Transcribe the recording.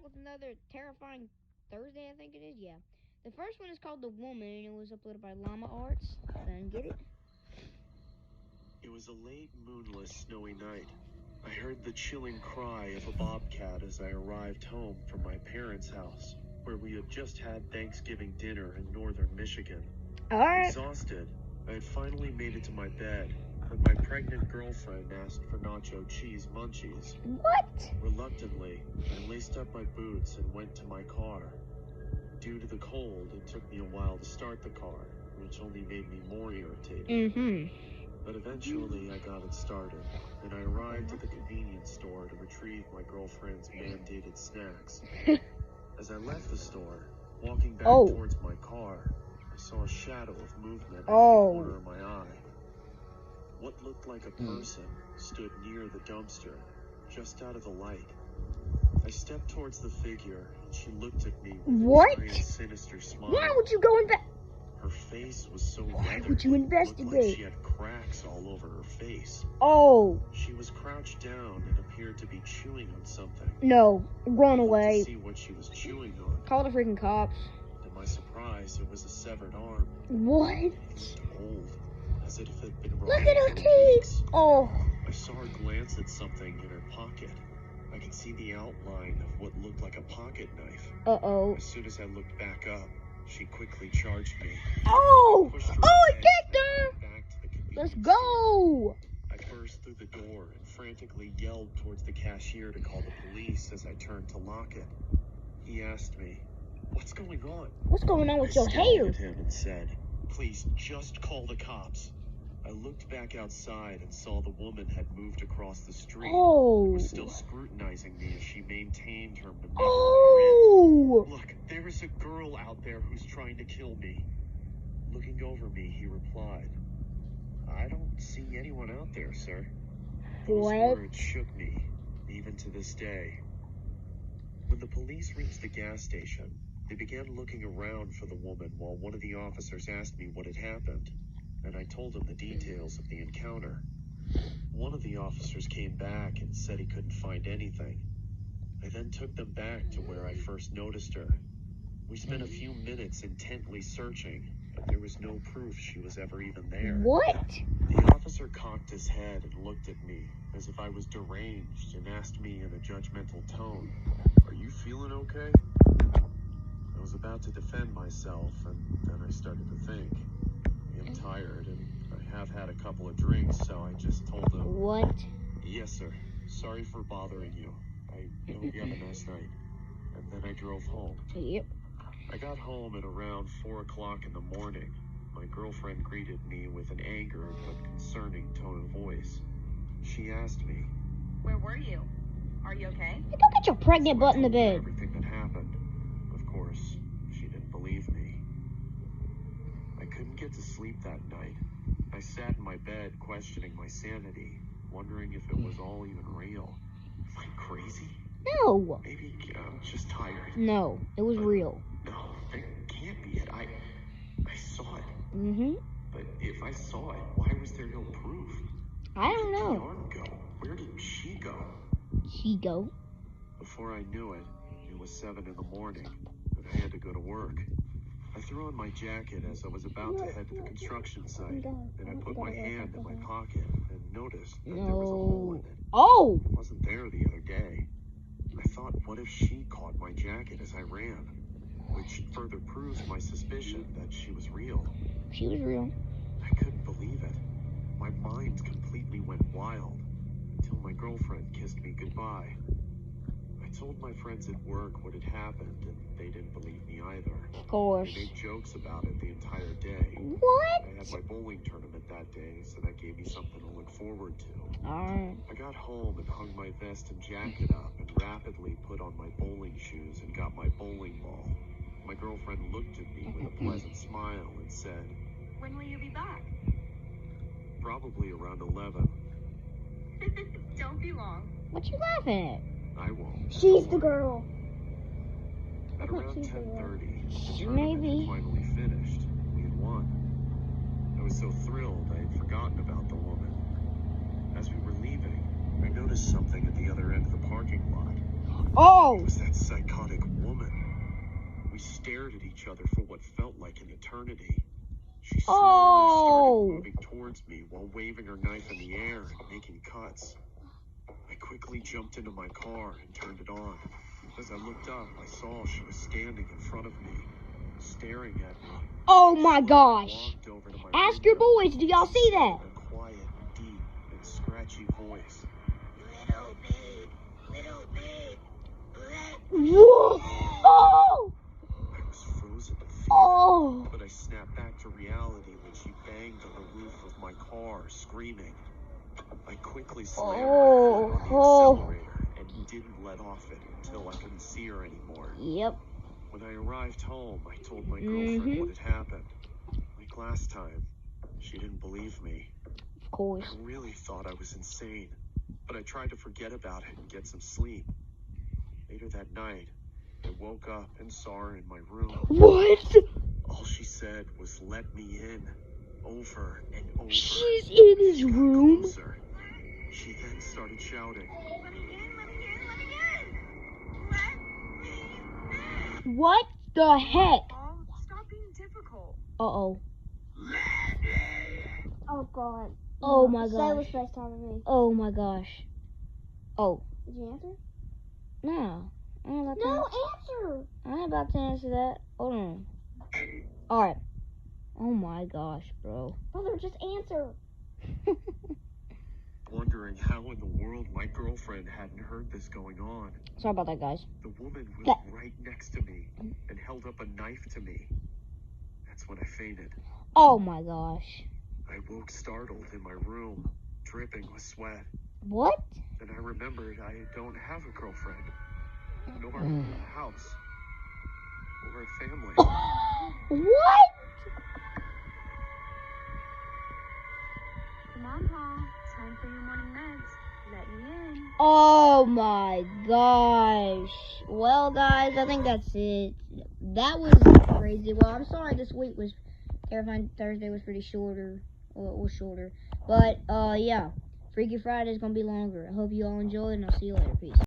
with another terrifying Thursday, I think it is. Yeah. The first one is called The Woman, and it was uploaded by Llama Arts. Then get it? It was a late, moonless, snowy night. I heard the chilling cry of a bobcat as I arrived home from my parents' house, where we had just had Thanksgiving dinner in northern Michigan. Alright. Exhausted, I had finally made it to my bed when my pregnant girlfriend asked for nacho cheese munchies. What? Reluctantly, I laced up my boots and went to my car. Due to the cold, it took me a while to start the car, which only made me more irritated. Mm-hmm. But eventually, I got it started, and I arrived at the convenience store to retrieve my girlfriend's mandated snacks. As I left the store, walking back towards my car, I saw a shadow of movement in the corner of my eye. What looked like a person stood near the dumpster, just out of the light. I stepped towards the figure, and she looked at me with a giant, sinister smile. Why would you go Her face was so weathered, Why would you investigate? It looked like she had cracks all over her face. Oh. She was crouched down and appeared to be chewing on something. No. Run away. To see what she was chewing on. Call the freaking cops. To my surprise, it was a severed arm. What? It looked old, as if it had been Look at her teeth. Oh. I saw her glance at something in her pocket. I could see the outline of what looked like a pocket knife. Uh-oh. As soon as I looked back up, she quickly charged me. Oh! I kicked her! Back to the convenience Let's go! store. I burst through the door and frantically yelled towards the cashier to call the police as I turned to lock it. He asked me, "What's going on?" What's going on with your I hair? stared at him and said, "Please, just call the cops." I looked back outside and saw the woman had moved across the street. Oh. Was still scrutinizing me as she maintained her malevolent Oh. grin. "Look, there is a girl out there who's trying to kill me." Looking over me, he replied, "I don't see anyone out there, sir." Those words shook me, even to this day. When the police reached the gas station, they began looking around for the woman while one of the officers asked me what had happened, and I told him the details of the encounter. One of the officers came back and said he couldn't find anything. I then took them back to where I first noticed her. We spent a few minutes intently searching, but there was no proof she was ever even there. What? The officer cocked his head and looked at me as if I was deranged and asked me in a judgmental tone, "Are you feeling okay?" I was about to defend myself, and then I started to think. I'm tired, and I have had a couple of drinks, so I just told him, "What?" "Yes, sir. Sorry for bothering you. I hope you have a nice night." And then I drove home. Yep. I got home at around 4 o'clock in the morning. My girlfriend greeted me with an angered but concerning tone of voice. She asked me, "Where were you? Are you okay?" Go get your pregnant butt in the bed. Everything that happened. Of course, she didn't believe me. I couldn't get to sleep that night. I sat in my bed questioning my sanity, wondering if it was all even real. Am I crazy? No. Maybe I'm just tired. No, it was real. No, that can't be it. I saw it. Mm-hmm. But if I saw it, why was there no proof? I don't Where did know. the arm go? Where did she go? She go. Before I knew it, it was 7 in the morning, and I had to go to work. I threw on my jacket as I was about to head to the construction site, and I put my hand in my pocket and noticed that there was a hole in it. Oh! It wasn't there the other day. I thought, what if she caught my jacket as I ran? Which further proves my suspicion that she was real. She was real. I couldn't believe it. My mind completely went wild until my girlfriend kissed me goodbye. I told my friends at work what had happened, and they didn't believe me either. Of course. They made jokes about it the entire day. What? I had my bowling tournament that day, so that gave me something to look forward to. Alright. I got home and hung my vest and jacket up and rapidly put on my bowling shoes and got my bowling ball. My girlfriend looked at me with a pleasant smile and said, "When will you be back?" "Probably around 11. Don't be long. What you laughing at? I won't." She's the girl. At around 10:30, the tournament Maybe. had finally finished. We had won. I was so thrilled I had forgotten about the woman. As we were leaving, I noticed something at the other end of the parking lot. Oh! It was that psychotic We stared at each other for what felt like an eternity. She slowly started moving towards me while waving her knife in the air and making cuts. I quickly jumped into my car and turned it on. As I looked up, I saw she was standing in front of me, staring at me. Oh my gosh. Walked over to my Ask your window boys, do y'all see that? in a quiet, deep, and scratchy voice. Little babe, Whoa! Oh! I was frozen to fear, Oh! but I snapped back to reality when she banged on the roof of my car, screaming. I quickly slammed my foot on the accelerator and didn't let off it until I couldn't see her anymore. Yep. When I arrived home, I told my girlfriend what had happened. Like last time, she didn't believe me. Of course. I really thought I was insane, but I tried to forget about it and get some sleep. Later that night, I woke up and saw her in my room. What? All she said was, "Let me in," over and over. She's in his She got room? closer. She then started shouting. Let me in, let me in, let me in. Let me in. What the heck? Oh, stop being difficult. Uh-oh. Oh God. Oh my Say gosh. was FaceTiming me. Oh my gosh. Oh. Did you answer? No. I ain't about to No, answer. I ain't about to answer that. Hold on. Alright. Oh my gosh, bro. Brother, just answer. Wondering how in the world my girlfriend hadn't heard this going on. Sorry about that, guys. The woman was That- right next to me and held up a knife to me. That's when I fainted. Oh my gosh. I woke startled in my room, dripping with sweat. What? Then I remembered I don't have a girlfriend, nor a house, or a family. What? Come on, Paul. Time for your morning meds. Let me in. Oh my gosh. Well, guys, I think that's it. That was crazy. Well, I'm sorry this week was Terrifying Thursday was pretty shorter. Well, it was shorter. But, yeah. Freaky Friday is going to be longer. I hope you all enjoyed, and I'll see you later. Peace.